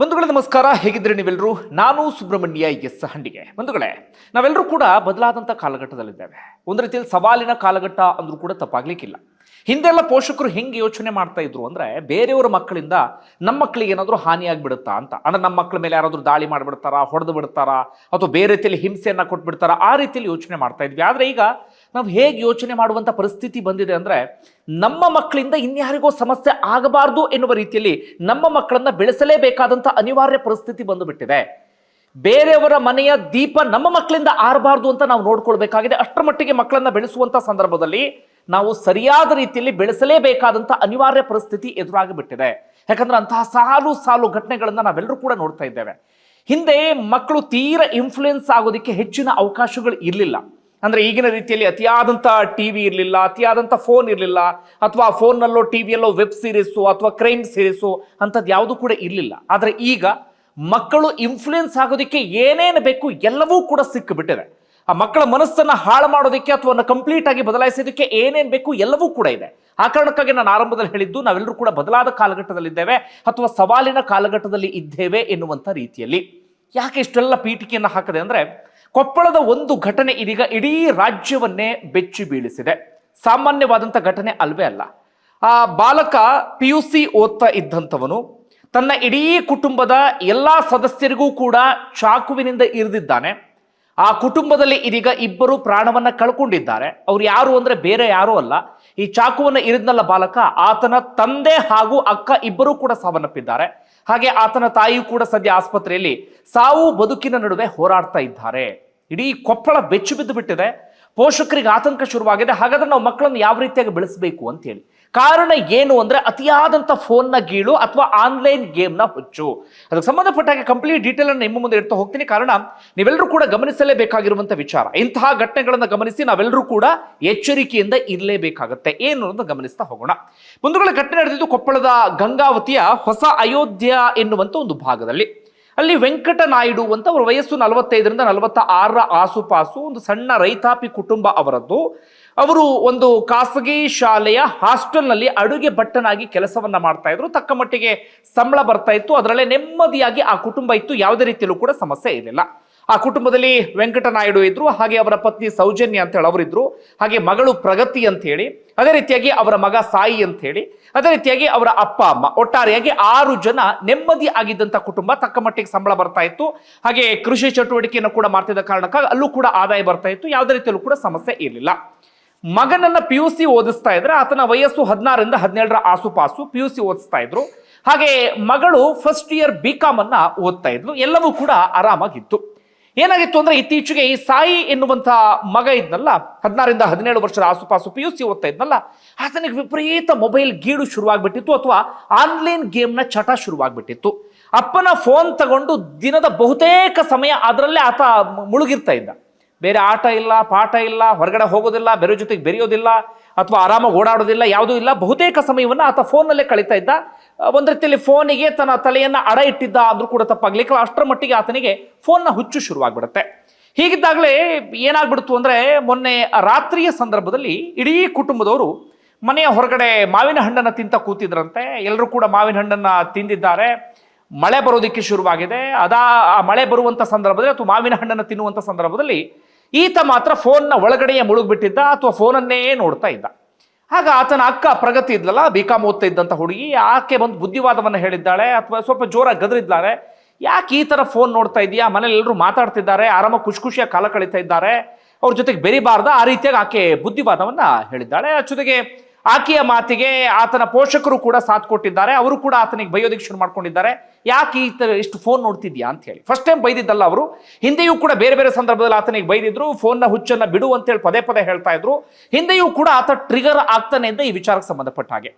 ಬಂಧುಗಳೇ ನಮಸ್ಕಾರ, ಹೇಗಿದ್ರೆ ನೀವೆಲ್ಲರೂ. ನಾನು ಸುಬ್ರಹ್ಮಣ್ಯ ಎಸ್ ಹಂಡಿಗೆ. ಬಂಧುಗಳೇ, ನಾವೆಲ್ಲರೂ ಕೂಡ ಬದಲಾದಂಥ ಕಾಲಘಟ್ಟದಲ್ಲಿದ್ದೇವೆ. ಒಂದು ರೀತಿಯಲ್ಲಿ ಸವಾಲಿನ ಕಾಲಘಟ್ಟ ಅಂದ್ರೂ ಕೂಡ ತಪ್ಪಾಗ್ಲಿಕ್ಕಿಲ್ಲ. ಹಿಂದೆಲ್ಲ ಪೋಷಕರು ಹೆಂಗೆ ಯೋಚನೆ ಮಾಡ್ತಾ ಇದ್ರು ಅಂದ್ರೆ, ಬೇರೆಯವರ ಮಕ್ಕಳಿಂದ ನಮ್ಮ ಮಕ್ಕಳಿಗೆ ಏನಾದರೂ ಹಾನಿಯಾಗ್ಬಿಡುತ್ತಾ ಅಂತ. ಅಂದ್ರೆ ನಮ್ಮ ಮಕ್ಕಳ ಮೇಲೆ ಯಾರಾದರೂ ದಾಳಿ ಮಾಡಿಬಿಡ್ತಾರಾ, ಹೊಡೆದು ಬಿಡ್ತಾರಾ, ಅಥವಾ ಬೇರೆ ರೀತಿಯಲ್ಲಿ ಹಿಂಸೆಯನ್ನ ಕೊಟ್ಬಿಡ್ತಾರಾ, ಆ ರೀತಿಯಲ್ಲಿ ಯೋಚನೆ ಮಾಡ್ತಾ ಇದ್ವಿ. ಆದರೆ ಈಗ ನಾವು ಹೇಗೆ ಯೋಚನೆ ಮಾಡುವಂಥ ಪರಿಸ್ಥಿತಿ ಬಂದಿದೆ ಅಂದರೆ, ನಮ್ಮ ಮಕ್ಕಳಿಂದ ಇನ್ಯಾರಿಗೋ ಸಮಸ್ಯೆ ಆಗಬಾರ್ದು ಎನ್ನುವ ರೀತಿಯಲ್ಲಿ ನಮ್ಮ ಮಕ್ಕಳನ್ನ ಬೆಳೆಸಲೇಬೇಕಾದಂಥ ಅನಿವಾರ್ಯ ಪರಿಸ್ಥಿತಿ ಬಂದುಬಿಟ್ಟಿದೆ. ಬೇರೆಯವರ ಮನೆಯ ದೀಪ ನಮ್ಮ ಮಕ್ಕಳಿಂದ ಆರಬಾರ್ದು ಅಂತ ನಾವು ನೋಡ್ಕೊಳ್ಬೇಕಾಗಿದೆ. ಅಷ್ಟರ ಮಟ್ಟಿಗೆ ಮಕ್ಕಳನ್ನ ಬೆಳೆಸುವಂಥ ಸಂದರ್ಭದಲ್ಲಿ ನಾವು ಸರಿಯಾದ ರೀತಿಯಲ್ಲಿ ಬೆಳೆಸಲೇಬೇಕಾದಂಥ ಅನಿವಾರ್ಯ ಪರಿಸ್ಥಿತಿ ಎದುರಾಗಿಬಿಟ್ಟಿದೆ. ಯಾಕಂದ್ರೆ ಅಂತಹ ಸಾಲು ಸಾಲು ಘಟನೆಗಳನ್ನ ನಾವೆಲ್ಲರೂ ಕೂಡ ನೋಡ್ತಾ ಇದ್ದೇವೆ. ಹಿಂದೆ ಮಕ್ಕಳು ತೀರ ಇನ್ಫ್ಲುಯೆನ್ಸ್ ಆಗೋದಕ್ಕೆ ಹೆಚ್ಚಿನ ಅವಕಾಶಗಳು ಇರಲಿಲ್ಲ. ಅಂದ್ರೆ ಈಗಿನ ರೀತಿಯಲ್ಲಿ ಅತಿಯಾದಂಥ ಟಿವಿ ಇರಲಿಲ್ಲ, ಅತಿಯಾದಂಥ ಫೋನ್ ಇರಲಿಲ್ಲ, ಅಥವಾ ಫೋನ್ನಲ್ಲೋ ಟಿವಿಯಲ್ಲೋ ವೆಬ್ ಸೀರೀಸು ಅಥವಾ ಕ್ರೈಮ್ ಸೀರೀಸು ಅಂಥದ್ದು ಯಾವುದು ಕೂಡ ಇರಲಿಲ್ಲ. ಆದರೆ ಈಗ ಮಕ್ಕಳು ಇನ್ಫ್ಲುಯೆನ್ಸ್ ಆಗೋದಕ್ಕೆ ಏನೇನು ಬೇಕು ಎಲ್ಲವೂ ಕೂಡ ಸಿಕ್ಕಿಬಿಟ್ಟಿದೆ. ಆ ಮಕ್ಕಳ ಮನಸ್ಸನ್ನು ಹಾಳು ಮಾಡೋದಕ್ಕೆ ಅಥವಾ ಕಂಪ್ಲೀಟ್ ಆಗಿ ಬದಲಾಯಿಸೋದಕ್ಕೆ ಏನೇನು ಬೇಕು ಎಲ್ಲವೂ ಕೂಡ ಇದೆ. ಆ ಕಾರಣಕ್ಕಾಗಿ ನಾನು ಆರಂಭದಲ್ಲಿ ಹೇಳಿದ್ದು, ನಾವೆಲ್ಲರೂ ಕೂಡ ಬದಲಾದ ಕಾಲಘಟ್ಟದಲ್ಲಿದ್ದೇವೆ ಅಥವಾ ಸವಾಲಿನ ಕಾಲಘಟ್ಟದಲ್ಲಿ ಇದ್ದೇವೆ ಎನ್ನುವಂಥ ರೀತಿಯಲ್ಲಿ. ಯಾಕೆ ಇಷ್ಟೆಲ್ಲ ಪೀಠಿಕೆಯನ್ನು ಹಾಕದೆ ಅಂದರೆ, ಕೊಪ್ಪಳದ ಒಂದು ಘಟನೆ ಇದೀಗ ಇಡೀ ರಾಜ್ಯವನ್ನೇ ಬೆಚ್ಚಿ ಬೀಳಿಸಿದೆ. ಸಾಮಾನ್ಯವಾದಂಥ ಘಟನೆ ಅಲ್ವೇ ಅಲ್ಲ. ಆ ಬಾಲಕ PUC ಓದ್ತಾ ಇದ್ದಂಥವನು ತನ್ನ ಇಡೀ ಕುಟುಂಬದ ಎಲ್ಲ ಸದಸ್ಯರಿಗೂ ಕೂಡ ಚಾಕುವಿನಿಂದ ಇರಿದಿದ್ದಾನೆ. ಆ ಕುಟುಂಬದಲ್ಲಿ ಇದೀಗ ಇಬ್ಬರು ಪ್ರಾಣವನ್ನ ಕಳ್ಕೊಂಡಿದ್ದಾರೆ. ಅವ್ರು ಯಾರು ಅಂದ್ರೆ ಬೇರೆ ಯಾರೂ ಅಲ್ಲ, ಈ ಚಾಕುವನ್ನು ಇರಿದ್ನಲ್ಲ ಬಾಲಕ, ಆತನ ತಂದೆ ಹಾಗೂ ಅಕ್ಕ ಇಬ್ಬರೂ ಕೂಡ ಸಾವನ್ನಪ್ಪಿದ್ದಾರೆ. ಹಾಗೆ ಆತನ ತಾಯಿಯೂ ಕೂಡ ಸದ್ಯ ಆಸ್ಪತ್ರೆಯಲ್ಲಿ ಸಾವು ಬದುಕಿನ ನಡುವೆ ಹೋರಾಡ್ತಾ ಇದ್ದಾರೆ. ಇಡೀ ಕೊಪ್ಪಳ ಬೆಚ್ಚು ಬಿದ್ದು ಬಿಟ್ಟಿದೆ. ಪೋಷಕರಿಗೆ ಆತಂಕ ಶುರುವಾಗಿದೆ. ಹಾಗಾದ್ರೆ ನಾವು ಮಕ್ಕಳನ್ನು ಯಾವ ರೀತಿಯಾಗಿ ಬೆಳೆಸಬೇಕು ಅಂತ ಹೇಳಿ. ಕಾರಣ ಏನು ಅಂದ್ರೆ, ಅತಿಯಾದಂಥ ಫೋನ್ನ ಗೀಳು ಅಥವಾ ಆನ್ಲೈನ್ ಗೇಮ್ನ ಹುಚ್ಚು. ಅದಕ್ಕೆ ಸಂಬಂಧಪಟ್ಟ ಹಾಗೆ ಕಂಪ್ಲೀಟ್ ಡೀಟೇಲ್ ಅನ್ನು ನಿಮ್ಮ ಮುಂದೆ ಇಡ್ತಾ ಹೋಗ್ತೀನಿ. ಕಾರಣ ನೀವೆಲ್ಲರೂ ಕೂಡ ಗಮನಿಸಲೇಬೇಕಾಗಿರುವಂಥ ವಿಚಾರ. ಇಂತಹ ಘಟನೆಗಳನ್ನು ಗಮನಿಸಿ ನಾವೆಲ್ಲರೂ ಕೂಡ ಎಚ್ಚರಿಕೆಯಿಂದ ಇರಲೇಬೇಕಾಗತ್ತೆ. ಏನು ಅನ್ನೋದನ್ನ ಗಮನಿಸ್ತಾ ಹೋಗೋಣ. ಮುಂದುಗಳ ಘಟನೆ ನಡೆದಿದ್ದು ಕೊಪ್ಪಳದ ಗಂಗಾವತಿಯ ಹೊಸ ಅಯೋಧ್ಯ ಎನ್ನುವಂಥ ಒಂದು ಭಾಗದಲ್ಲಿ. ಅಲ್ಲಿ ವೆಂಕಟ ನಾಯ್ಡು ಅಂತ, ಅವರ ವಯಸ್ಸು 45ರಿಂದ 46ರ ಆಸುಪಾಸು, ಒಂದು ಸಣ್ಣ ರೈತಾಪಿ ಕುಟುಂಬ ಅವರದ್ದು. ಅವರು ಒಂದು ಖಾಸಗಿ ಶಾಲೆಯ ಹಾಸ್ಟೆಲ್ನಲ್ಲಿ ಅಡುಗೆ ಭಟ್ಟನಾಗಿ ಕೆಲಸವನ್ನ ಮಾಡ್ತಾ ಇದ್ರು. ತಕ್ಕ ಮಟ್ಟಿಗೆ ಸಂಬಳ ಬರ್ತಾ ಇತ್ತು. ಅದರಲ್ಲೇ ನೆಮ್ಮದಿಯಾಗಿ ಆ ಕುಟುಂಬ ಇತ್ತು. ಯಾವುದೇ ರೀತಿಯಲ್ಲೂ ಕೂಡ ಸಮಸ್ಯೆ ಇರಲಿಲ್ಲ. ಆ ಕುಟುಂಬದಲ್ಲಿ ವೆಂಕಟ ನಾಯ್ಡು ಇದ್ರು, ಹಾಗೆ ಅವರ ಪತ್ನಿ ಸೌಜನ್ಯ ಅಂತ ಹೇಳಿ ಅವರಿದ್ರು, ಹಾಗೆ ಮಗಳು ಪ್ರಗತಿ ಅಂತ ಹೇಳಿ, ಅದೇ ರೀತಿಯಾಗಿ ಅವರ ಮಗ ಸಾಯಿ ಅಂತ ಹೇಳಿ, ಅದೇ ರೀತಿಯಾಗಿ ಅವರ ಅಪ್ಪ ಅಮ್ಮ, ಒಟ್ಟಾರೆಯಾಗಿ 6 ಜನ ನೆಮ್ಮದಿ ಆಗಿದ್ದಂಥ ಕುಟುಂಬ. ತಕ್ಕ ಮಟ್ಟಿಗೆ ಸಂಬಳ ಬರ್ತಾ ಇತ್ತು. ಹಾಗೆ ಕೃಷಿ ಚಟುವಟಿಕೆಯನ್ನು ಕೂಡ ಮಾಡ್ತಿದ್ದ ಕಾರಣಕ್ಕಾಗಿ ಅಲ್ಲೂ ಕೂಡ ಆದಾಯ ಬರ್ತಾ ಇತ್ತು. ಯಾವುದೇ ರೀತಿಯಲ್ಲೂ ಕೂಡ ಸಮಸ್ಯೆ ಇರಲಿಲ್ಲ. ಮಗನನ್ನ PUC ಓದಿಸ್ತಾ ಇದ್ರೆ, ಆತನ ವಯಸ್ಸು 16ರಿಂದ 17ರ ಆಸುಪಾಸು. PUC ಓದಿಸ್ತಾ ಇದ್ರು. ಹಾಗೆ ಮಗಳು ಫಸ್ಟ್ ಇಯರ್ BCom ಅನ್ನ ಓದ್ತಾ ಇದ್ಲು. ಎಲ್ಲವೂ ಕೂಡ ಆರಾಮಾಗಿತ್ತು. ಏನಾಗಿತ್ತು ಅಂದ್ರೆ, ಇತ್ತೀಚೆಗೆ ಈ ಸಾಯಿ ಎನ್ನುವಂಥ ಮಗ ಇದ್ನಲ್ಲ, 16ರಿಂದ 17 ವರ್ಷದ ಆಸುಪಾಸು PUC ಓದ್ತಾ ಇದ್ನಲ್ಲ, ಆತನಿಗೆ ವಿಪರೀತ ಮೊಬೈಲ್ ಗೀಡು ಶುರುವಾಗ್ಬಿಟ್ಟಿತ್ತು, ಅಥವಾ ಆನ್ಲೈನ್ ಗೇಮ್ನ ಚಟ ಶುರುವಾಗ್ಬಿಟ್ಟಿತ್ತು. ಅಪ್ಪನ ಫೋನ್ ತಗೊಂಡು ದಿನದ ಬಹುತೇಕ ಸಮಯ ಅದರಲ್ಲೇ ಆತ ಮುಳುಗಿರ್ತಾ ಇದ್ದ. ಬೇರೆ ಆಟ ಇಲ್ಲ, ಪಾಠ ಇಲ್ಲ, ಹೊರಗಡೆ ಹೋಗೋದಿಲ್ಲ, ಬೇರೆ ಜೊತೆಗೆ ಬೆರೆಯೋದಿಲ್ಲ, ಅಥವಾ ಆರಾಮಾಗಿ ಓಡಾಡೋದಿಲ್ಲ, ಯಾವುದೂ ಇಲ್ಲ. ಬಹುತೇಕ ಸಮಯವನ್ನು ಆತ ಫೋನ್ನಲ್ಲೇ ಕಳೀತಾ ಇದ್ದ. ಒಂದು ರೀತಿಯಲ್ಲಿ ಫೋನಿಗೆ ತನ್ನ ತಲೆಯನ್ನು ಅಡ ಇಟ್ಟಿದ್ದ ಅಂದ್ರೂ ಕೂಡ ತಪ್ಪಾಗ್ಲಿಕ್ಕೆ, ಅಷ್ಟರ ಮಟ್ಟಿಗೆ ಆತನಿಗೆ ಫೋನ್ನ ಹುಚ್ಚು ಶುರುವಾಗ್ಬಿಡುತ್ತೆ. ಹೀಗಿದ್ದಾಗಲೇ ಏನಾಗ್ಬಿಡ್ತು ಅಂದರೆ, ಮೊನ್ನೆ ರಾತ್ರಿಯ ಸಂದರ್ಭದಲ್ಲಿ ಇಡೀ ಕುಟುಂಬದವರು ಮನೆಯ ಹೊರಗಡೆ ಮಾವಿನ ಹಣ್ಣನ್ನು ತಿಂತ ಕೂತಿದ್ರಂತೆ. ಎಲ್ಲರೂ ಕೂಡ ಮಾವಿನ ಹಣ್ಣನ್ನು ತಿಂದಿದ್ದಾರೆ. ಮಳೆ ಬರೋದಕ್ಕೆ ಶುರುವಾಗಿದೆ. ಆ ಮಳೆ ಬರುವಂಥ ಸಂದರ್ಭದಲ್ಲಿ ಅಥವಾ ಮಾವಿನ ಹಣ್ಣನ್ನು ತಿನ್ನುವಂಥ ಸಂದರ್ಭದಲ್ಲಿ ಈತ ಮಾತ್ರ ಫೋನ್ನ ಒಳಗಡೆಯೇ ಮುಳುಗ್ಬಿಟ್ಟಿದ್ದ, ಅಥವಾ ಫೋನನ್ನೇ ನೋಡ್ತಾ ಇದ್ದ. ಆಗ ಆತನ ಅಕ್ಕ ಪ್ರಗತಿ ಇದ್ಲಲ್ಲ, BCom ಓದ್ತಾ ಇದ್ದಂಥ ಹುಡುಗಿ, ಆಕೆ ಬಂದು ಬುದ್ಧಿವಾದವನ್ನು ಹೇಳಿದ್ದಾಳೆ, ಅಥವಾ ಸ್ವಲ್ಪ ಜೋರಾಗಿ ಗದರಿದ್ದಾಳೆ. ಯಾಕೆ ಈ ಥರ ಫೋನ್ ನೋಡ್ತಾ ಇದೆಯಾ, ಮನೇಲಿ ಎಲ್ಲರೂ ಮಾತಾಡ್ತಿದ್ದಾರೆ, ಆರಾಮಾಗಿ ಖುಷಿಯಾಗಿ ಕಾಲ ಕಳೀತಾ ಇದ್ದಾರೆ, ಅವ್ರ ಜೊತೆಗೆ ಬೆರಿಬಾರ್ದ, ಆ ರೀತಿಯಾಗಿ ಆಕೆ ಬುದ್ಧಿವಾದವನ್ನು ಹೇಳಿದ್ದಾಳೆ. ಜೊತೆಗೆ ಆಕೆಯ ಮಾತಿಗೆ ಆತನ ಪೋಷಕರು ಕೂಡ ಸಾಥ್ ಕೊಟ್ಟಿದ್ದಾರೆ. ಅವರು ಕೂಡ ಆತನಿಗೆ ಬೈಯೋದಕ್ಕೆ ಶುರು ಮಾಡ್ಕೊಂಡಿದ್ದಾರೆ. ಯಾಕೆ ಈ ಥರ ಇಷ್ಟು ಫೋನ್ ನೋಡ್ತಿದ್ಯಾ ಅಂತ ಹೇಳಿ. ಫಸ್ಟ್ ಟೈಮ್ ಬೈದಿದ್ದಲ್ಲ ಅವರು, ಹಿಂದೆಯೂ ಕೂಡ ಬೇರೆ ಬೇರೆ ಸಂದರ್ಭದಲ್ಲಿ ಆತನಿಗೆ ಬೈದಿದ್ರು. ಫೋನ್ನ ಹುಚ್ಚನ್ನು ಬಿಡು ಅಂತೇಳಿ ಪದೇ ಪದೇ ಹೇಳ್ತಾ ಇದ್ರು. ಹಿಂದೆಯೂ ಕೂಡ ಆತ ಟ್ರಿಗರ್ ಆಗ್ತಾನೆ ಅಂತ ಈ ವಿಚಾರಕ್ಕೆ ಸಂಬಂಧಪಟ್ಟ ಹಾಗೆ.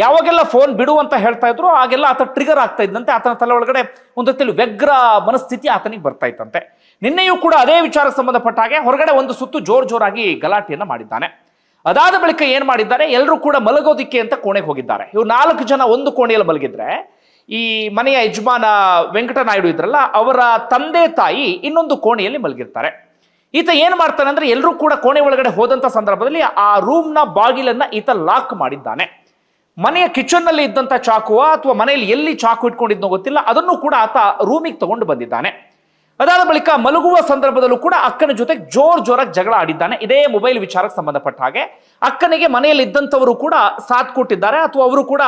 ಯಾವಾಗೆಲ್ಲ ಫೋನ್ ಬಿಡು ಅಂತ ಹೇಳ್ತಾ ಇದ್ರು, ಆಗೆಲ್ಲ ಆತ ಟ್ರಿಗರ್ ಆಗ್ತಾ ಇದ್ದಂತೆ. ಆತನ ತಲೆ ಒಳಗಡೆ ಒಂದು ರೀತಿಯಲ್ಲಿ ವ್ಯಗ್ರ ಮನಸ್ಥಿತಿ ಆತನಿಗೆ ಬರ್ತಾ ಇತ್ತಂತೆ. ನಿನ್ನೆಯೂ ಕೂಡ ಅದೇ ವಿಚಾರಕ್ಕೆ ಸಂಬಂಧಪಟ್ಟ ಹಾಗೆ ಹೊರಗಡೆ ಒಂದು ಸುತ್ತು ಜೋರಾಗಿ ಗಲಾಟೆಯನ್ನು ಮಾಡಿದ್ದಾನೆ. ಅದಾದ ಬಳಿಕ ಏನು ಮಾಡಿದ್ದಾರೆ, ಎಲ್ಲರೂ ಕೂಡ ಮಲಗೋದಿಕ್ಕೆ ಅಂತ ಕೋಣೆಗೆ ಹೋಗಿದ್ದಾರೆ. ಇವ್ರು 4 ಜನ ಒಂದು ಕೋಣೆಯಲ್ಲಿ ಮಲಗಿದ್ರೆ, ಈ ಮನೆಯ ಯಜಮಾನ ವೆಂಕಟ ನಾಯ್ಡು ಇದ್ರಲ್ಲ, ಅವರ ತಂದೆ ತಾಯಿ ಇನ್ನೊಂದು ಕೋಣೆಯಲ್ಲಿ ಮಲಗಿರ್ತಾರೆ. ಈತ ಏನು ಮಾಡ್ತಾನೆ ಅಂದ್ರೆ, ಎಲ್ಲರೂ ಕೂಡ ಕೋಣೆ ಒಳಗಡೆ ಹೋದಂಥ ಸಂದರ್ಭದಲ್ಲಿ ಆ ರೂಮ್ನ ಬಾಗಿಲನ್ನು ಈತ ಲಾಕ್ ಮಾಡಿದ್ದಾನೆ. ಮನೆಯ ಕಿಚನ್ನಲ್ಲಿ ಇದ್ದಂಥ ಚಾಕುವ ಅಥವಾ ಮನೆಯಲ್ಲಿ ಎಲ್ಲಿ ಚಾಕು ಇಟ್ಕೊಂಡಿದ್ನೋ ಗೊತ್ತಿಲ್ಲ, ಅದನ್ನು ಕೂಡ ಆತ ರೂಮಿಗೆ ತಗೊಂಡು ಬಂದಿದ್ದಾನೆ. ಅದಾದ ಬಳಿಕ ಮಲಗುವ ಸಂದರ್ಭದಲ್ಲೂ ಕೂಡ ಅಕ್ಕನ ಜೊತೆ ಜೋರಾಗಿ ಜಗಳ ಆಡಿದ್ದಾನೆ. ಇದೇ ಮೊಬೈಲ್ ವಿಚಾರಕ್ಕೆ ಸಂಬಂಧಪಟ್ಟ ಹಾಗೆ ಅಕ್ಕನಿಗೆ ಮನೆಯಲ್ಲಿ ಇದ್ದಂಥವರು ಕೂಡ ಸಾಥ್ ಕೊಟ್ಟಿದ್ದಾರೆ, ಅಥವಾ ಅವರು ಕೂಡ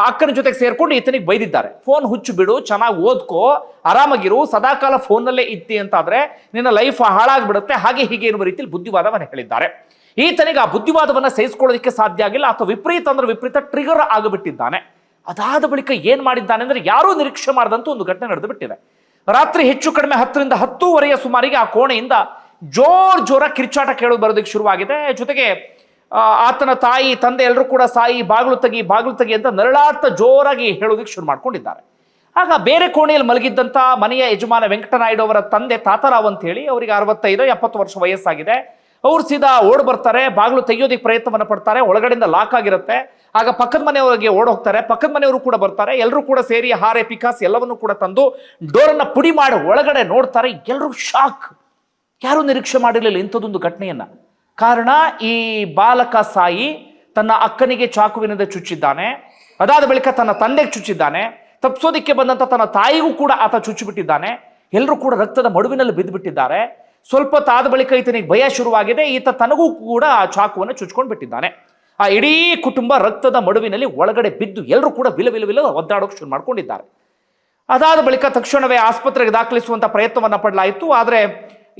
ಅಕ್ಕನ ಜೊತೆಗೆ ಸೇರ್ಕೊಂಡು ಈತನಿಗೆ ಬೈದಿದ್ದಾರೆ. ಫೋನ್ ಹುಚ್ಚು ಬಿಡು, ಚೆನ್ನಾಗಿ ಓದ್ಕೋ, ಆರಾಮಾಗಿರು, ಸದಾಕಾಲ ಫೋನ್ನಲ್ಲೇ ಇತ್ತಿ ಅಂತಾದ್ರೆ ನಿನ್ನ ಲೈಫ್ ಹಾಳಾಗ್ಬಿಡುತ್ತೆ, ಹಾಗೆ ಹೀಗೆ ಎನ್ನುವ ರೀತಿಯಲ್ಲಿ ಬುದ್ಧಿವಾದವನ್ನು ಹೇಳಿದ್ದಾರೆ. ಈತನಿಗೆ ಆ ಬುದ್ಧಿವಾದವನ್ನು ಸಹಿಸಿಕೊಳ್ಳೋದಕ್ಕೆ ಸಾಧ್ಯ ಆಗಿಲ್ಲ, ಅಥವಾ ವಿಪರೀತ ಅಂದ್ರೆ ವಿಪರೀತ ಟ್ರಿಗರ್ ಆಗಿಬಿಟ್ಟಿದ್ದಾನೆ. ಅದಾದ ಬಳಿಕ ಏನ್ ಮಾಡಿದ್ದಾನೆ ಅಂದ್ರೆ ಯಾರೂ ನಿರೀಕ್ಷೆ ಮಾಡದಂತೂ ಒಂದು ಘಟನೆ ನಡೆದು ಬಿಟ್ಟಿದೆ. ರಾತ್ರಿ ಹೆಚ್ಚು ಕಡಿಮೆ 10ರಿಂದ 10:30 ಸುಮಾರಿಗೆ ಆ ಕೋಣೆಯಿಂದ ಜೋರಾಗಿ ಕಿರ್ಚಾಟ ಕೇಳೋದು ಬರೋದಕ್ಕೆ ಶುರುವಾಗಿದೆ. ಜೊತೆಗೆ ಆತನ ತಾಯಿ ತಂದೆ ಎಲ್ಲರೂ ಕೂಡ ಸಾಯಿ ಬಾಗಿಲು ತೆಗಿ ಅಂತ ನರಳಾಡ್ತಾ ಜೋರಾಗಿ ಹೇಳೋದಕ್ಕೆ ಶುರು ಮಾಡ್ಕೊಂಡಿದ್ದಾರೆ. ಆಗ ಬೇರೆ ಕೋಣೆಯಲ್ಲಿ ಮಲಗಿದ್ದಂಥ ಮನೆಯ ಯಜಮಾನ ವೆಂಕಟನಾಯ್ಡು ಅವರ ತಂದೆ ತಾತಾರಾವ್ ಅಂತ ಹೇಳಿ, ಅವರಿಗೆ 65-70 ವರ್ಷ ವಯಸ್ಸಾಗಿದೆ. ಅವ್ರು ಸೀದಾ ಓಡ್ ಬರ್ತಾರೆ, ಬಾಗಿಲು ತೆಗೆಯೋದಕ್ಕೆ ಪ್ರಯತ್ನವನ್ನು ಪಡ್ತಾರೆ. ಒಳಗಡೆಯಿಂದ ಲಾಕ್ ಆಗಿರುತ್ತೆ. ಆಗ ಪಕ್ಕದ ಮನೆಯವರಿಗೆ ಓಡ್ ಹೋಗ್ತಾರೆ, ಪಕ್ಕದ ಮನೆಯವರು ಕೂಡ ಬರ್ತಾರೆ. ಎಲ್ಲರೂ ಕೂಡ ಸೇರಿ ಹಾರೆ ಪಿಕಾಸ್ ಎಲ್ಲವನ್ನು ಕೂಡ ತಂದು ಡೋರನ್ನ ಪುಡಿ ಮಾಡಿ ಒಳಗಡೆ ನೋಡ್ತಾರೆ. ಎಲ್ಲರೂ ಶಾಕ್, ಯಾರೂ ನಿರೀಕ್ಷೆ ಮಾಡಿರಲಿಲ್ಲ ಇಂಥದ್ದೊಂದು ಘಟನೆಯನ್ನ. ಕಾರಣ, ಈ ಬಾಲಕ ಸಾಯಿ ತನ್ನ ಅಕ್ಕನಿಗೆ ಚಾಕುವಿನಿಂದ ಚುಚ್ಚಿದ್ದಾನೆ. ಅದಾದ ಬಳಿಕ ತನ್ನ ತಂದೆಗೆ ಚುಚ್ಚಿದ್ದಾನೆ. ತಪ್ಪಿಸೋದಿಕ್ಕೆ ಬಂದಂತ ತನ್ನ ತಾಯಿಗೂ ಕೂಡ ಆತ ಚುಚ್ಚಿಬಿಟ್ಟಿದ್ದಾನೆ. ಎಲ್ಲರೂ ಕೂಡ ರಕ್ತದ ಮಡುವಿನಲ್ಲಿ ಬಿದ್ದುಬಿಟ್ಟಿದ್ದಾರೆ. ಸ್ವಲ್ಪ ತಾದ ಬಳಿಕ ಈತನಿಗೆ ಭಯ ಶುರುವಾಗಿದೆ. ಈತ ತನಗೂ ಕೂಡ ಆ ಚಾಕುವನ್ನು ಚುಚ್ಕೊಂಡು ಬಿಟ್ಟಿದ್ದಾನೆ. ಆ ಇಡೀ ಕುಟುಂಬ ರಕ್ತದ ಮಡುವಿನಲ್ಲಿ ಒಳಗಡೆ ಬಿದ್ದು ಎಲ್ಲರೂ ಕೂಡ ವಿಲ ಒದ್ದಾಡೋಕೆ ಶುರು ಮಾಡ್ಕೊಂಡಿದ್ದಾರೆ. ಅದಾದ ಬಳಿಕ ತಕ್ಷಣವೇ ಆಸ್ಪತ್ರೆಗೆ ದಾಖಲಿಸುವಂತ ಪ್ರಯತ್ನವನ್ನ ಪಡಲಾಯಿತು. ಆದರೆ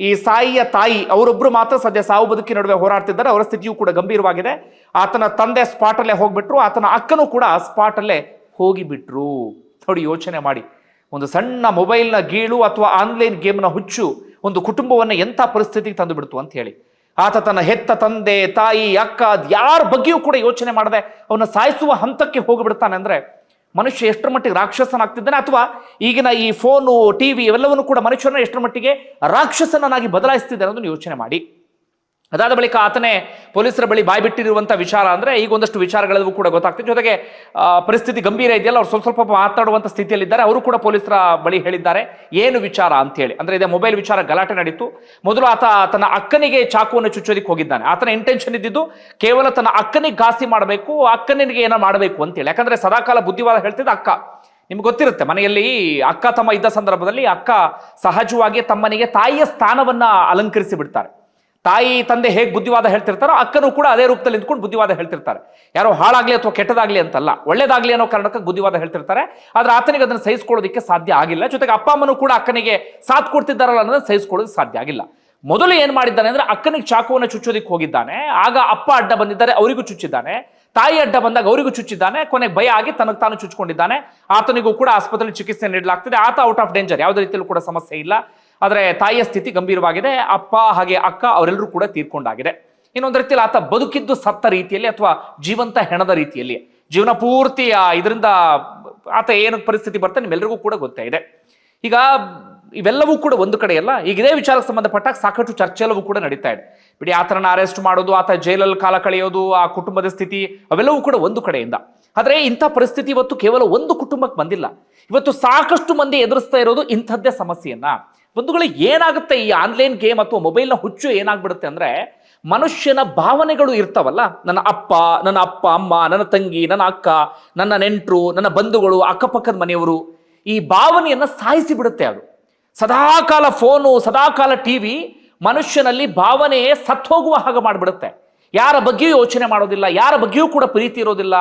ಈ ಸಾಯಿಯ ತಾಯಿ ಅವರೊಬ್ರು ಮಾತ್ರ ಸದ್ಯ ಸಾವು ಬದುಕಿ ನಡುವೆ ಹೋರಾಡ್ತಿದ್ದಾರೆ. ಅವರ ಸ್ಥಿತಿಯೂ ಕೂಡ ಗಂಭೀರವಾಗಿದೆ. ಆತನ ತಂದೆ ಸ್ಪಾಟಲ್ಲೇ ಹೋಗ್ಬಿಟ್ರು, ಆತನ ಅಕ್ಕನೂ ಕೂಡ ಸ್ಪಾಟಲ್ಲೇ ಹೋಗಿಬಿಟ್ರು. ನೋಡಿ, ಯೋಚನೆ ಮಾಡಿ, ಒಂದು ಸಣ್ಣ ಮೊಬೈಲ್ನ ಗೀಳು ಅಥವಾ ಆನ್ಲೈನ್ ಗೇಮ್ನ ಹುಚ್ಚು ಒಂದು ಕುಟುಂಬವನ್ನು ಎಂಥ ಪರಿಸ್ಥಿತಿಗೆ ತಂದು ಬಿಡ್ತು ಅಂತ ಹೇಳಿ. ಆತ ತನ್ನ ಹೆತ್ತ ತಂದೆ ತಾಯಿ ಅಕ್ಕ ಯಾರ ಬಗ್ಗೆಯೂ ಕೂಡ ಯೋಚನೆ ಮಾಡದೆ ಅವನ್ನ ಸಾಯಿಸುವ ಹಂತಕ್ಕೆ ಹೋಗಿಬಿಡ್ತಾನೆ. ಅಂದ್ರೆ ಮನುಷ್ಯ ಎಷ್ಟರ ಮಟ್ಟಿಗೆ ರಾಕ್ಷಸನಾಗ್ತಿದ್ದಾನೆ, ಅಥವಾ ಈಗಿನ ಈ ಫೋನು ಟಿವಿ ಇವೆಲ್ಲವನ್ನು ಕೂಡ ಮನುಷ್ಯನ ಎಷ್ಟರ ಮಟ್ಟಿಗೆ ರಾಕ್ಷಸನಾಗಿ ಬದಲಾಯಿಸ್ತಿದ್ದಾನೆ ಅನ್ನೋದನ್ನು ಯೋಚನೆ ಮಾಡಿ. ಅದಾದ ಬಳಿಕ ಆತನೇ ಪೊಲೀಸರ ಬಳಿ ಬಾಯ್ಬಿಟ್ಟಿರುವಂಥ ವಿಚಾರ ಅಂದರೆ ಈಗ ಒಂದಷ್ಟು ವಿಚಾರಗಳಿಗೂ ಕೂಡ ಗೊತ್ತಾಗ್ತದೆ. ಜೊತೆಗೆ ಪರಿಸ್ಥಿತಿ ಗಂಭೀರ ಇದೆಯಲ್ಲ, ಅವ್ರು ಸ್ವಲ್ಪ ಮಾತಾಡುವಂಥ ಸ್ಥಿತಿಯಲ್ಲಿದ್ದಾರೆ. ಅವರು ಕೂಡ ಪೊಲೀಸರ ಬಳಿ ಹೇಳಿದ್ದಾರೆ ಏನು ವಿಚಾರ ಅಂತೇಳಿ. ಅಂದರೆ ಇದೇ ಮೊಬೈಲ್ ವಿಚಾರ ಗಲಾಟೆ ನಡೀತು. ಮೊದಲು ಆತ ತನ್ನ ಅಕ್ಕನಿಗೆ ಚಾಕುವನ್ನು ಚುಚ್ಚೋದಿಕ್ಕೆ ಹೋಗಿದ್ದಾನೆ. ಆತನ ಇಂಟೆನ್ಷನ್ ಇದ್ದಿದ್ದು ಕೇವಲ ತನ್ನ ಅಕ್ಕನಿಗೆ ಘಾಸಿ ಮಾಡಬೇಕು, ಅಕ್ಕನಿಗೆ ಏನೋ ಮಾಡಬೇಕು ಅಂತೇಳಿ. ಯಾಕಂದರೆ ಸದಾಕಾಲ ಬುದ್ಧಿವಾದ ಹೇಳ್ತಿದ್ದ ಅಕ್ಕ. ನಿಮ್ಗೆ ಗೊತ್ತಿರುತ್ತೆ, ಮನೆಯಲ್ಲಿ ಅಕ್ಕ ತಮ್ಮ ಇದ್ದ ಸಂದರ್ಭದಲ್ಲಿ ಅಕ್ಕ ಸಹಜವಾಗಿ ತಮ್ಮನಿಗೆ ತಾಯಿಯ ಸ್ಥಾನವನ್ನ ಅಲಂಕರಿಸಿ ಬಿಡ್ತಾರೆ. ತಾಯಿ ತಂದೆ ಹೇಗೆ ಬುದ್ಧಿವಾದ ಹೇಳ್ತಿರ್ತಾರೋ ಅಕ್ಕನೂ ಕೂಡ ಅದೇ ರೂಪದಲ್ಲಿ ನಿಂತ್ಕೊಂಡು ಬುದ್ಧಿವಾದ ಹೇಳ್ತಿರ್ತಾರೆ. ಯಾರೋ ಹಾಳಾಗ್ಲಿ ಅಥವಾ ಕೆಟ್ಟದಾಗ್ಲಿ ಅಂತಲ್ಲ, ಒಳ್ಳೇದಾಗ್ಲಿ ಅನ್ನೋ ಕಾರಣಕ್ಕೆ ಬುದ್ಧಿವಾದ ಹೇಳ್ತಿರ್ತಾರೆ. ಆದ್ರೆ ಆತನಿಗೆ ಅದನ್ನು ಸಹಿಸ್ಕೊಳ್ಳೋದಕ್ಕೆ ಸಾಧ್ಯ ಆಗಿಲ್ಲ. ಜೊತೆಗೆ ಅಪ್ಪ ಅಮ್ಮನೂ ಕೂಡ ಅಕ್ಕನಿಗೆ ಸಾಥ್ ಕೊಡ್ತಿದ್ದಾರಲ್ಲ ಅನ್ನೋದನ್ನ ಸಹಿಸ್ಕೊಳ್ಳೋದು ಸಾಧ್ಯ ಆಗಿಲ್ಲ. ಮೊದಲು ಏನ್ ಮಾಡಿದ್ದಾನೆ ಅಂದ್ರೆ ಅಕ್ಕನಿಗೆ ಚಾಕುವನ್ನು ಚುಚ್ಚೋದಿಕ್ಕೆ ಹೋಗಿದ್ದಾನೆ. ಆಗ ಅಪ್ಪ ಅಡ್ಡ ಬಂದಿದ್ದಾರೆ, ಅವರಿಗೂ ಚುಚ್ಚಿದ್ದಾನೆ. ತಾಯಿ ಅಡ್ಡ ಬಂದಾಗ ಅವರಿಗೂ ಚುಚ್ಚಿದ್ದಾನೆ. ಕೊನೆಗೆ ಭಯ ಆಗಿ ತನಗೆ ತಾನು ಚುಚ್ಕೊಂಡಿದ್ದಾನೆ. ಆತನಿಗೂ ಕೂಡ ಆಸ್ಪತ್ರೆಯಲ್ಲಿ ಚಿಕಿತ್ಸೆ ನೀಡಲಾಗ್ತಿದೆ. ಆತ ಔಟ್ ಆಫ್ ಡೇಂಜರ್, ಯಾವುದೇ ರೀತಿಯಲ್ಲೂ ಕೂಡ ಸಮಸ್ಯೆ ಇಲ್ಲ. ಆದರೆ ತಾಯಿಯ ಸ್ಥಿತಿ ಗಂಭೀರವಾಗಿದೆ. ಅಪ್ಪ ಹಾಗೆ ಅಕ್ಕ ಅವರೆಲ್ಲರೂ ಕೂಡ ತೀರ್ಕೊಂಡಾಗಿದೆ. ಇನ್ನೊಂದು ರೀತಿಯಲ್ಲಿ ಆತ ಬದುಕಿದ್ದು ಸತ್ತ ರೀತಿಯಲ್ಲಿ ಅಥವಾ ಜೀವಂತ ಹೆಣದ ರೀತಿಯಲ್ಲಿ ಜೀವನ ಪೂರ್ತಿ ಇದರಿಂದ ಆತ ಏನು ಪರಿಸ್ಥಿತಿ ಬರ್ತಾನೆ ನಿಮ್ಮೆಲ್ಲರಿಗೂ ಕೂಡ ಗೊತ್ತೇ ಇದೆ. ಈಗ ಇವೆಲ್ಲವೂ ಕೂಡ ಒಂದು ಕಡೆಯಲ್ಲ, ಈಗ ಇದೇ ವಿಚಾರಕ್ಕೆ ಸಂಬಂಧಪಟ್ಟಾಗ ಸಾಕಷ್ಟು ಚರ್ಚೆ ಎಲ್ಲವೂ ಕೂಡ ನಡೀತಾ ಇದೆ. ಬಿಡಿ, ಆತನನ್ನ ಅರೆಸ್ಟ್ ಮಾಡೋದು, ಆತ ಜೈಲಲ್ಲಿ ಕಾಲ ಕಳೆಯೋದು, ಆ ಕುಟುಂಬದ ಸ್ಥಿತಿ ಅವೆಲ್ಲವೂ ಕೂಡ ಒಂದು ಕಡೆಯಿಂದ. ಆದರೆ ಇಂಥ ಪರಿಸ್ಥಿತಿ ಇವತ್ತು ಕೇವಲ ಒಂದು ಕುಟುಂಬಕ್ಕೆ ಬಂದಿಲ್ಲ. ಇವತ್ತು ಸಾಕಷ್ಟು ಮಂದಿ ಎದುರಿಸ್ತಾ ಇರೋದು ಇಂಥದ್ದೇ ಸಮಸ್ಯೆಯನ್ನ. ಬಂಧುಗಳು, ಏನಾಗುತ್ತೆ ಈ ಆನ್ಲೈನ್ ಗೇಮ್ ಅಥವಾ ಮೊಬೈಲ್ನ ಹುಚ್ಚು ಏನಾಗ್ಬಿಡುತ್ತೆ ಅಂದ್ರೆ, ಮನುಷ್ಯನ ಭಾವನೆಗಳು ಇರ್ತಾವಲ್ಲ, ನನ್ನ ಅಪ್ಪ ಅಮ್ಮ, ನನ್ನ ತಂಗಿ, ನನ್ನ ಅಕ್ಕ, ನನ್ನ ನೆಂಟರು, ನನ್ನ ಬಂಧುಗಳು, ಅಕ್ಕಪಕ್ಕದ ಮನೆಯವರು, ಈ ಭಾವನೆಯನ್ನ ಸಾಯಿಸಿ ಬಿಡುತ್ತೆ. ಅದು ಸದಾಕಾಲ ಫೋನು, ಸದಾಕಾಲ ಟಿವಿ ಮನುಷ್ಯನಲ್ಲಿ ಭಾವನೆಯೇ ಸತ್ತೋಗುವ ಹಾಗೆ ಮಾಡಿಬಿಡುತ್ತೆ. ಯಾರ ಬಗ್ಗೆಯೂ ಯೋಚನೆ ಮಾಡೋದಿಲ್ಲ, ಯಾರ ಬಗ್ಗೆಯೂ ಕೂಡ ಪ್ರೀತಿ ಇರೋದಿಲ್ಲ,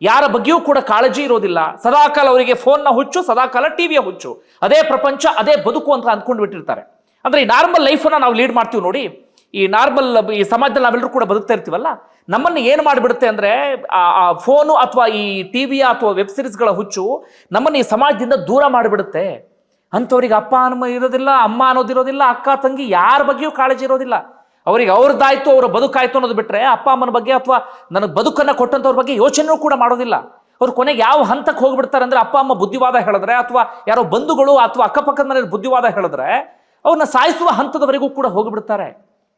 ಯಾರ ಬಗ್ಗೆಯೂ ಕೂಡ ಕಾಳಜಿ ಇರೋದಿಲ್ಲ. ಸದಾಕಾಲ ಅವರಿಗೆ ಫೋನ್ನ ಹುಚ್ಚು, ಸದಾಕಾಲ ಟಿವಿಯ ಹುಚ್ಚು, ಅದೇ ಪ್ರಪಂಚ, ಅದೇ ಬದುಕು ಅಂತ ಅಂದ್ಕೊಂಡು ಬಿಟ್ಟಿರ್ತಾರೆ. ಅಂದ್ರೆ ಈ ನಾರ್ಮಲ್ ಲೈಫನ್ನ ನಾವು ಲೀಡ್ ಮಾಡ್ತೀವಿ ನೋಡಿ, ಈ ನಾರ್ಮಲ್ ಈ ಸಮಾಜದಲ್ಲಿ ನಾವೆಲ್ಲರೂ ಕೂಡ ಬದುಕ್ತಾ ಇರ್ತೀವಲ್ಲ, ನಮ್ಮನ್ನು ಏನು ಮಾಡಿಬಿಡುತ್ತೆ ಅಂದ್ರೆ ಆ ಫೋನು ಅಥವಾ ಈ ಟಿವಿಯ ಅಥವಾ ವೆಬ್ ಸಿರೀಸ್ಗಳ ಹುಚ್ಚು ನಮ್ಮನ್ನು ಈ ಸಮಾಜದಿಂದ ದೂರ ಮಾಡಿಬಿಡುತ್ತೆ. ಅಂಥವ್ರಿಗೆ ಅಪ್ಪ ಅನ್ನೋ ಇರೋದಿಲ್ಲ, ಅಮ್ಮ ಅನ್ನೋದಿರೋದಿಲ್ಲ, ಅಕ್ಕ ತಂಗಿ ಯಾರ ಬಗ್ಗೆಯೂ ಕಾಳಜಿ ಇರೋದಿಲ್ಲ. ಅವರಿಗೆ ಅವ್ರದ್ದಾಯ್ತು, ಅವರ ಬದುಕಾಯ್ತು ಅನ್ನೋದು ಬಿಟ್ಟರೆ ಅಪ್ಪ ಅಮ್ಮನ ಬಗ್ಗೆ ಅಥವಾ ನನಗೆ ಬದುಕನ್ನು ಕೊಟ್ಟಂಥವ್ರ ಬಗ್ಗೆ ಯೋಚನೆಯೂ ಕೂಡ ಮಾಡೋದಿಲ್ಲ. ಅವ್ರು ಕೊನೆಗೆ ಯಾವ ಹಂತಕ್ಕೆ ಹೋಗ್ಬಿಡ್ತಾರೆ ಅಂದ್ರೆ, ಅಪ್ಪ ಅಮ್ಮ ಬುದ್ಧಿವಾದ ಹೇಳಿದ್ರೆ ಅಥವಾ ಯಾರೋ ಬಂಧುಗಳು ಅಥವಾ ಅಕ್ಕಪಕ್ಕದ ಮನೆಯಲ್ಲಿ ಬುದ್ಧಿವಾದ ಹೇಳಿದ್ರೆ ಅವ್ರನ್ನ ಸಾಯಿಸುವ ಹಂತದವರೆಗೂ ಕೂಡ ಹೋಗಿಬಿಡ್ತಾರೆ.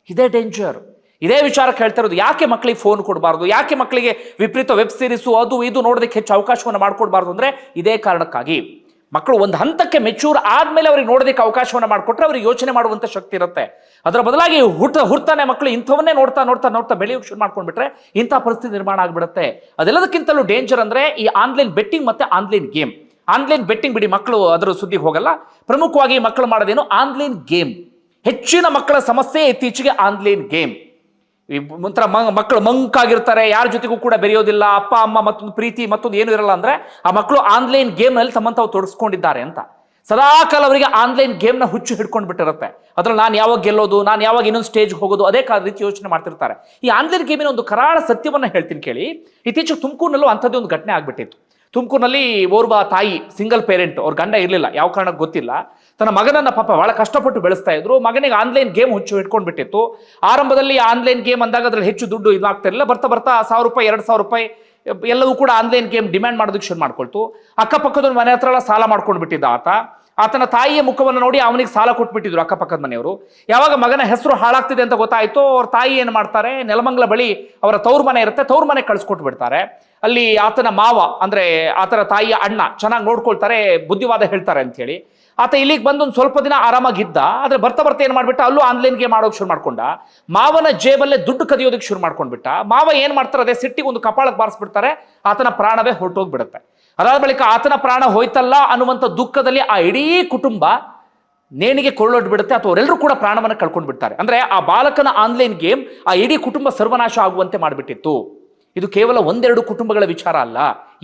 ಇದೇ ಡೇಂಜರ್. ಇದೇ ವಿಚಾರಕ್ಕೆ ಹೇಳ್ತಾ ಇರೋದು, ಯಾಕೆ ಮಕ್ಕಳಿಗೆ ಫೋನ್ ಕೊಡಬಾರ್ದು, ಯಾಕೆ ಮಕ್ಕಳಿಗೆ ವಿಪರೀತ ವೆಬ್ ಸೀರೀಸು ಅದು ಇದು ನೋಡೋದಕ್ಕೆ ಹೆಚ್ಚು ಅವಕಾಶವನ್ನು ಮಾಡಿಕೊಡ್ಬಾರ್ದು ಅಂದ್ರೆ ಇದೇ ಕಾರಣಕ್ಕಾಗಿ. ಮಕ್ಕಳು ಒಂದು ಹಂತಕ್ಕೆ ಮೆಚೂರ್ ಆದ್ಮೇಲೆ ಅವ್ರಿಗೆ ನೋಡೋದಕ್ಕೆ ಅವಕಾಶವನ್ನು ಮಾಡಿಕೊಟ್ರೆ ಅವ್ರಿಗೆ ಯೋಚನೆ ಮಾಡುವಂಥ ಶಕ್ತಿ ಇರುತ್ತೆ. ಅದರ ಬದಲಾಗಿ ಹುಡ್ತಾನೆ ಮಕ್ಕಳು ಇಂಥವನ್ನೇ ನೋಡ್ತಾ ನೋಡ್ತಾ ನೋಡ್ತಾ ಬೆಳೆಯೋಕೆ ಶುರು ಮಾಡ್ಕೊಂಡ್ಬಿಟ್ರೆ ಇಂಥ ಪರಿಸ್ಥಿತಿ ನಿರ್ಮಾಣ ಆಗಿಬಿಡುತ್ತೆ. ಅದೆಲ್ಲದಕ್ಕಿಂತಲೂ ಡೇಂಜರ್ ಅಂದ್ರೆ ಈ ಆನ್ಲೈನ್ ಬೆಟ್ಟಿಂಗ್ ಮತ್ತೆ ಆನ್ಲೈನ್ ಗೇಮ್. ಆನ್ಲೈನ್ ಬೆಟ್ಟಿಂಗ್ ಬಿಡಿ, ಮಕ್ಕಳು ಅದರ ಸುದ್ದಿಗೆ ಹೋಗಲ್ಲ. ಪ್ರಮುಖವಾಗಿ ಮಕ್ಕಳು ಮಾಡೋದೇನು ಆನ್ಲೈನ್ ಗೇಮ್. ಹೆಚ್ಚಿನ ಮಕ್ಕಳ ಸಮಸ್ಯೆ ಇತ್ತೀಚೆಗೆ ಆನ್ಲೈನ್ ಗೇಮ್. ಒಂಥರ ಮಕ್ಕಳು ಮಂಕಾಗಿರ್ತಾರೆ, ಯಾರ ಜೊತೆಗೂ ಕೂಡ ಬೆರೆಯೋದಿಲ್ಲ, ಅಪ್ಪ ಅಮ್ಮ ಮತ್ತೊಂದು ಪ್ರೀತಿ ಮತ್ತೊಂದು ಏನು ಇರಲ್ಲ. ಅಂದ್ರೆ ಆ ಮಕ್ಕಳು ಆನ್ಲೈನ್ ಗೇಮ್ನಲ್ಲಿ ತಮ್ಮಂತ ತಾವು ತೊಡಸ್ಕೊಂಡಿದ್ದಾರೆ ಅಂತ. ಸದಾಕಾಲ ಅವರಿಗೆ ಆನ್ಲೈನ್ ಗೇಮ್ನ ಹುಚ್ಚು ಹಿಡ್ಕೊಂಡು ಬಿಟ್ಟಿರುತ್ತೆ. ಅದ್ರಲ್ಲಿ ನಾನು ಯಾವಾಗ ಗೆಲ್ಲೋದು, ನಾನು ಯಾವಾಗ ಇನ್ನೊಂದು ಸ್ಟೇಜ್ಗೆ ಹೋಗೋದು, ಅದೇ ರೀತಿ ಯೋಚನೆ ಮಾಡ್ತಿರ್ತಾರೆ. ಈ ಆನ್ಲೈನ್ ಗೇಮಿನ ಒಂದು ಕರಾಳ ಸತ್ಯವನ್ನ ಹೇಳ್ತೀನಿ ಕೇಳಿ. ಇತ್ತೀಚೆಗೆ ತುಮಕೂರಿನಲ್ಲೂ ಅಂಥದ್ದೇ ಒಂದು ಘಟನೆ ಆಗ್ಬಿಟ್ಟಿತ್ತು. ತುಮಕೂರಿನಲ್ಲಿ ಓರ್ವ ತಾಯಿ, ಸಿಂಗಲ್ ಪೇರೆಂಟ್, ಅವ್ರ ಗಂಡ ಇರಲಿಲ್ಲ, ಯಾವ ಕಾರಣಕ್ಕೆ ಗೊತ್ತಿಲ್ಲ, ತನ್ನ ಮಗನನ್ನ ಪಾಪ ಬಹಳ ಕಷ್ಟಪಟ್ಟು ಬೆಳೆಸ್ತಾ ಇದ್ರು. ಮಗನಿಗೆ ಆನ್ಲೈನ್ ಗೇಮ್ ಹುಚ್ಚು ಇಟ್ಕೊಂಡು ಬಿಟ್ಟಿತ್ತು. ಆರಂಭದಲ್ಲಿ ಆನ್ಲೈನ್ ಗೇಮ್ ಅಂದಾಗ ಅದ್ರಲ್ಲಿ ಹೆಚ್ಚು ದುಡ್ಡು ಇದಾಗ್ತಾ ಇರಲಿಲ್ಲ. ಬರ್ತಾ ಬರ್ತಾ 1000 ರೂಪಾಯಿ, 2000 ರೂಪಾಯಿ ಎಲ್ಲವೂ ಕೂಡ ಆನ್ಲೈನ್ ಗೇಮ್ ಡಿಮ್ಯಾಂಡ್ ಮಾಡೋದಕ್ಕೆ ಶುರು ಮಾಡ್ಕೊಳ್ತು. ಅಕ್ಕಪಕ್ಕದ ಮನೆ ಹತ್ರ ಎಲ್ಲ ಸಾಲ ಮಾಡ್ಕೊಂಡು ಬಿಟ್ಟಿದ್ದ ಆತನ ತಾಯಿಯ ಮುಖವನ್ನು ನೋಡಿ ಅವನಿಗೆ ಸಾಲ ಕೊಟ್ಬಿಟ್ಟಿದ್ರು ಅಕ್ಕಪಕ್ಕದ ಮನೆಯವರು. ಯಾವಾಗ ಮಗನ ಹೆಸರು ಹಾಳಾಗ್ತಿದೆ ಅಂತ ಗೊತ್ತಾಯ್ತು, ಅವ್ರ ತಾಯಿ ಏನು ಮಾಡ್ತಾರೆ, ನೆಲಮಂಗಲ ಬಳಿ ಅವರ ತವ್ರ ಮನೆ ಇರುತ್ತೆ, ತವ್ರ ಮನೆ ಕಳಿಸ್ಕೊಟ್ಟು ಬಿಡ್ತಾರೆ. ಅಲ್ಲಿ ಆತನ ಮಾವ ಅಂದ್ರೆ ಆತನ ತಾಯಿಯ ಅಣ್ಣ ಚೆನ್ನಾಗಿ ನೋಡ್ಕೊಳ್ತಾರೆ, ಬುದ್ಧಿವಾದ ಹೇಳ್ತಾರೆ ಅಂತ ಹೇಳಿ ಆತ ಇಲ್ಲಿಗೆ ಬಂದು ಒಂದು ಸ್ವಲ್ಪ ದಿನ ಆರಾಮಾಗಿದ್ದ. ಆದ್ರೆ ಬರ್ತಾ ಬರ್ತಾ ಏನ್ ಮಾಡ್ಬಿಟ್ಟ, ಅಲ್ಲೂ ಆನ್ಲೈನ್ ಗೇಮ್ ಆಡೋಕೆ ಶುರು ಮಾಡ್ಕೊಂಡ. ಮಾವನ ಜೇಬಲ್ಲೇ ದುಡ್ಡು ಕದಿಯೋದಕ್ಕೆ ಶುರು ಮಾಡ್ಕೊಂಡ್ಬಿಟ್ಟ. ಮಾವ ಏನ್ ಮಾಡ್ತಾರೆ, ಅದೇ ಸಿಟ್ಟಿಗೆ ಒಂದು ಕಪಾಳಕ್ಕೆ ಬಾರಿಸ್ಬಿಡ್ತಾರೆ, ಆತನ ಪ್ರಾಣವೇ ಹೊರಟೋಗ್ಬಿಡುತ್ತೆ. ಅದಾದ ಬಳಿಕ ಆತನ ಪ್ರಾಣ ಹೋಯ್ತಲ್ಲ ಅನ್ನುವಂಥ ದುಃಖದಲ್ಲಿ ಆ ಇಡೀ ಕುಟುಂಬ ನೇಣಿಗೆ ಕೊಳ್ಳೊಡ್ಡು ಬಿಡುತ್ತೆ, ಅಥವಾ ಅವರೆಲ್ಲರೂ ಕೂಡ ಪ್ರಾಣವನ್ನು ಕಳ್ಕೊಂಡು ಬಿಡ್ತಾರೆ. ಅಂದ್ರೆ ಆ ಬಾಲಕನ ಆನ್ಲೈನ್ ಗೇಮ್ ಆ ಇಡೀ ಕುಟುಂಬ ಸರ್ವನಾಶ ಆಗುವಂತೆ ಮಾಡಿಬಿಟ್ಟಿತ್ತು. ಇದು ಕೇವಲ ಒಂದೆರಡು ಕುಟುಂಬಗಳ ವಿಚಾರ ಅಲ್ಲ.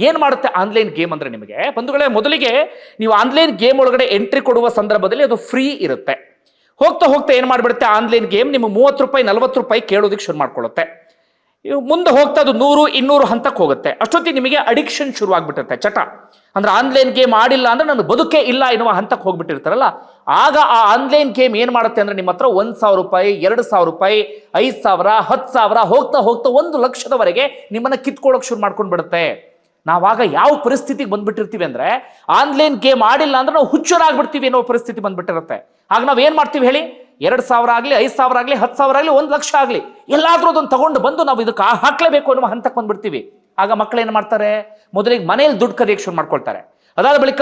ಏನ್ ಮಾಡುತ್ತೆ ಆನ್ಲೈನ್ ಗೇಮ್ ಅಂದ್ರೆ, ನಿಮಗೆ ಬಂಧುಗಳೇ, ಮೊದಲಿಗೆ ನೀವು ಆನ್ಲೈನ್ ಗೇಮ್ ಒಳಗಡೆ ಎಂಟ್ರಿ ಕೊಡುವ ಸಂದರ್ಭದಲ್ಲಿ ಅದು ಫ್ರೀ ಇರುತ್ತೆ. ಹೋಗ್ತಾ ಹೋಗ್ತಾ ಏನ್ ಮಾಡ್ಬಿಡುತ್ತೆ, ಆನ್ಲೈನ್ ಗೇಮ್ ನಿಮ್ಗೆ 30 ರೂಪಾಯಿ 40 ರೂಪಾಯಿ ಕೇಳೋದಕ್ಕೆ ಶುರು ಮಾಡ್ಕೊಳ್ಳುತ್ತೆ. ಮುಂದೆ ಹೋಗ್ತಾ ಅದು 100 200 ಹಂತಕ್ಕೆ ಹೋಗುತ್ತೆ. ಅಷ್ಟೊತ್ತಿಗೆ ನಿಮಗೆ ಅಡಿಕ್ಷನ್ ಶುರು ಆಗ್ಬಿಟ್ಟಿರುತ್ತೆ, ಚಟ. ಅಂದ್ರೆ ಆನ್ಲೈನ್ ಗೇಮ್ ಆಡಿಲ್ಲ ಅಂದ್ರೆ ನನ್ನ ಬದುಕೇ ಇಲ್ಲ ಎನ್ನುವ ಹಂತಕ್ಕೆ ಹೋಗ್ಬಿಟ್ಟಿರ್ತಾರಲ್ಲ, ಆಗ ಆ ಆನ್ಲೈನ್ ಗೇಮ್ ಏನ್ ಮಾಡುತ್ತೆ ಅಂದ್ರೆ ನಿಮ್ಮ ಹತ್ರ 1000 ರೂಪಾಯಿ 2000 ರೂಪಾಯಿ 5000 10,000 ಹೋಗ್ತಾ ಹೋಗ್ತಾ 1 ಲಕ್ಷದವರೆಗೆ ನಿಮ್ಮನ್ನ ಕಿತ್ಕೊಳ್ಳೋಕೆ ಶುರು ಮಾಡ್ಕೊಂಡು ಬಿಡುತ್ತೆ. ನಾವಾಗ ಯಾವ ಪರಿಸ್ಥಿತಿಗೆ ಬಂದ್ಬಿಟ್ಟಿರ್ತೀವಿ ಅಂದ್ರೆ, ಆನ್ಲೈನ್ ಗೇಮ್ ಆಡಿಲ್ಲ ಅಂದ್ರೆ ನಾವು ಹುಚ್ಚರಾಗ್ಬಿಡ್ತೀವಿ ಅನ್ನೋ ಪರಿಸ್ಥಿತಿ ಬಂದ್ಬಿಟ್ಟಿರುತ್ತೆ. ಆಗ ನಾವ್ ಏನ್ ಮಾಡ್ತೀವಿ ಹೇಳಿ, 2000 ಆಗಲಿ 5000 ಆಗಲಿ 10,000 ಆಗಲಿ 1 ಲಕ್ಷ ಆಗಲಿ ಎಲ್ಲಾದ್ರೂ ಅದನ್ನು ತಗೊಂಡು ಬಂದು ನಾವು ಇದಕ್ಕೆ ಹಾಕ್ಲೇಬೇಕು ಅನ್ನುವ ಹಂತಕ್ಕೆ ಬಂದ್ಬಿಡ್ತೀವಿ. ಆಗ ಮಕ್ಕಳು ಏನ್ ಮಾಡ್ತಾರೆ, ಮೊದಲಿಗೆ ಮನೆಯಲ್ಲಿ ದುಡ್ಡು ಕದಿಯಕ್ಕೆ ಶುರು ಮಾಡ್ಕೊಳ್ತಾರೆ. ಅದಾದ ಬಳಿಕ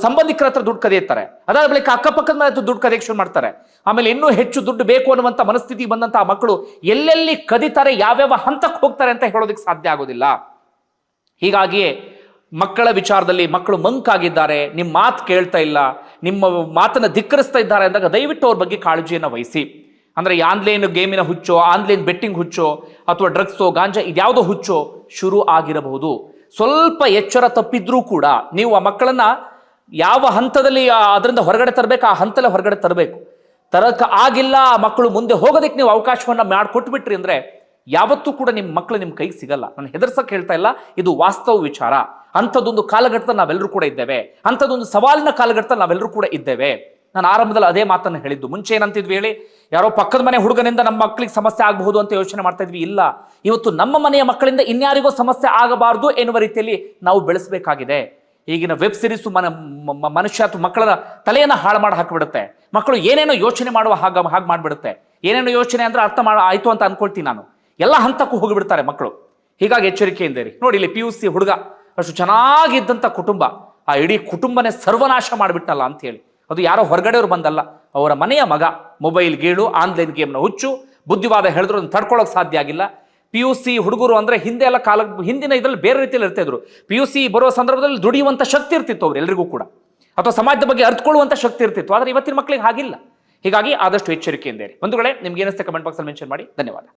ಸಂಬಂಧಿಕರ ಹತ್ರ ದುಡ್ಡು ಕದಿಯುತ್ತಾರೆ. ಅದಾದ ಬಳಿಕ ಅಕ್ಕಪಕ್ಕದ ಮನೆ ಹತ್ರ ದುಡ್ಡು ಕದಿಯಕ್ಕೆ ಶುರು ಮಾಡ್ತಾರೆ. ಆಮೇಲೆ ಇನ್ನೂ ಹೆಚ್ಚು ದುಡ್ಡು ಬೇಕು ಅನ್ನುವಂಥ ಮನಸ್ಥಿತಿಗೆ ಬಂದಂತಹ ಮಕ್ಕಳು ಎಲ್ಲೆಲ್ಲಿ ಕದಿತಾರೆ, ಯಾವ್ಯಾವ ಹಂತಕ್ಕೆ ಹೋಗ್ತಾರೆ ಅಂತ ಹೇಳೋದಕ್ಕೆ ಸಾಧ್ಯ ಆಗೋದಿಲ್ಲ. ಹೀಗಾಗಿಯೇ ಮಕ್ಕಳ ವಿಚಾರದಲ್ಲಿ ಮಕ್ಕಳು ಮಂಕಾಗಿದ್ದಾರೆ, ನಿಮ್ಮ ಮಾತು ಕೇಳ್ತಾ ಇಲ್ಲ, ನಿಮ್ಮ ಮಾತನ್ನು ಧಿಕ್ಕರಿಸ್ತಾ ಇದ್ದಾರೆ ಅಂದಾಗ ದಯವಿಟ್ಟು ಅವ್ರ ಬಗ್ಗೆ ಕಾಳಜಿಯನ್ನು ವಹಿಸಿ. ಅಂದ್ರೆ ಈ ಆನ್ಲೈನ್ ಗೇಮಿನ ಹುಚ್ಚೋ, ಆನ್ಲೈನ್ ಬೆಟ್ಟಿಂಗ್ ಹುಚ್ಚೋ, ಅಥವಾ ಡ್ರಗ್ಸೋ, ಗಾಂಜಾ ಇದ್ಯಾವುದೋ ಹುಚ್ಚೋ ಶುರು ಆಗಿರಬಹುದು. ಸ್ವಲ್ಪ ಎಚ್ಚರ ತಪ್ಪಿದ್ರೂ ಕೂಡ ನೀವು ಆ ಮಕ್ಕಳನ್ನ ಯಾವ ಹಂತದಲ್ಲಿ ಅದರಿಂದ ಹೊರಗಡೆ ತರಬೇಕು ಆ ಹಂತದಲ್ಲಿ ಹೊರಗಡೆ ತರಬೇಕು. ತರಕ ಆಗಿಲ್ಲ, ಆ ಮಕ್ಕಳು ಮುಂದೆ ಹೋಗೋದಕ್ಕೆ ನೀವು ಅವಕಾಶವನ್ನ ಮಾಡಿಕೊಟ್ಬಿಟ್ರಿ ಅಂದ್ರೆ ಯಾವತ್ತೂ ಕೂಡ ನಿಮ್ಮ ಮಕ್ಕಳು ನಿಮ್ಮ ಕೈಗೆ ಸಿಗಲ್ಲ. ನಾನು ಹೆದರ್ಸಕ್ಕೆ ಹೇಳ್ತಾ ಇಲ್ಲ, ಇದು ವಾಸ್ತವ ವಿಚಾರ. ಅಂಥದ್ದೊಂದು ಕಾಲಘಟ್ಟದಲ್ಲಿ ನಾವೆಲ್ಲರೂ ಕೂಡ ಇದ್ದೇವೆ, ಅಂಥದ್ದೊಂದು ಸವಾಲಿನ ಕಾಲಘಟ್ಟದಲ್ಲಿ ನಾವೆಲ್ಲರೂ ಕೂಡ ಇದ್ದೇವೆ. ನಾನು ಆರಂಭದಲ್ಲಿ ಅದೇ ಮಾತನ್ನು ಹೇಳಿದ್ದು. ಮುಂಚೆ ಏನಂತಿದ್ವಿ ಹೇಳಿ, ಯಾರೋ ಪಕ್ಕದ ಮನೆ ಹುಡುಗನಿಂದ ನಮ್ಮ ಮಕ್ಕಳಿಗೆ ಸಮಸ್ಯೆ ಆಗಬಹುದು ಅಂತ ಯೋಚನೆ ಮಾಡ್ತಾ ಇದ್ವಿ. ಇಲ್ಲ, ಇವತ್ತು ನಮ್ಮ ಮನೆಯ ಮಕ್ಕಳಿಂದ ಇನ್ಯಾರಿಗೂ ಸಮಸ್ಯೆ ಆಗಬಾರದು ಎನ್ನುವ ರೀತಿಯಲ್ಲಿ ನಾವು ಬೆಳೆಸಬೇಕಾಗಿದೆ. ಈಗಿನ ವೆಬ್ ಸೀರೀಸು ಮನುಷ್ಯ ಅಥವಾ ಮಕ್ಕಳ ತಲೆಯನ್ನು ಹಾಳು ಮಾಡಿ ಹಾಕಿಬಿಡುತ್ತೆ. ಮಕ್ಕಳು ಏನೇನೋ ಯೋಚನೆ ಮಾಡುವ ಹಾಗೆ ಮಾಡಿಬಿಡುತ್ತೆ. ಏನೇನೋ ಯೋಚನೆ ಅಂದ್ರೆ ಆಯ್ತು ಅಂತ ಅನ್ಕೊಳ್ತೀನಿ ನಾನು. ಎಲ್ಲ ಹಂತಕ್ಕೂ ಹೋಗಿಬಿಡ್ತಾರೆ ಮಕ್ಕಳು. ಹೀಗಾಗಿ ಎಚ್ಚರಿಕೆಯಿಂದ ಇರಿ. ನೋಡಿ, ಇಲ್ಲಿ PUC ಹುಡುಗ ಅಷ್ಟು ಚೆನ್ನಾಗಿದ್ದಂಥ ಕುಟುಂಬ, ಆ ಇಡೀ ಕುಟುಂಬನೇ ಸರ್ವನಾಶ ಮಾಡಿಬಿಟ್ಟಲ್ಲ ಅಂತ ಹೇಳಿ. ಅದು ಯಾರೋ ಹೊರಗಡೆಯವರು ಬಂದಲ್ಲ, ಅವರ ಮನೆಯ ಮಗ ಮೊಬೈಲ್ ಗೇಳು, ಆನ್ಲೈನ್ ಗೇಮ್ನ ಹುಚ್ಚು, ಬುದ್ಧಿವಾದ ಹೇಳಿದ್ರು ಅದನ್ನು ತಡ್ಕೊಳ್ಳೋಕೆ ಸಾಧ್ಯ ಆಗಿಲ್ಲ. PUC ಹುಡುಗರು ಅಂದ್ರೆ ಹಿಂದಿನ ಇದರಲ್ಲಿ ಬೇರೆ ರೀತಿಯಲ್ಲಿ ಇರ್ತಾ ಇದ್ರು. PUC ಬರುವ ಸಂದರ್ಭದಲ್ಲಿ ದುಡಿಯುವಂಥ ಶಕ್ತಿ ಇರ್ತಿತ್ತು ಅವ್ರು ಎಲ್ರಿಗೂ ಕೂಡ, ಅಥವಾ ಸಮಾಜದ ಬಗ್ಗೆ ಅರ್ಥಕೊಳ್ಳುವಂಥ ಶಕ್ತಿ ಇರ್ತಿತ್ತು. ಆದರೆ ಇವತ್ತಿನ ಮಕ್ಕಳಿಗೆ ಹಾಗಿಲ್ಲ. ಹೀಗಾಗಿ ಆದಷ್ಟು ಎಚ್ಚರಿಕೆಯಿಂದ ಇರಿ. ಬಂಧುಗಳೇ, ನಿಮ್ಗೆ ಏನಿಸುತ್ತೆ ಕಮೆಂಟ್ ಬಾಕ್ಸಲ್ಲಿ ಮೆನ್ಷನ್ ಮಾಡಿ. ಧನ್ಯವಾದ.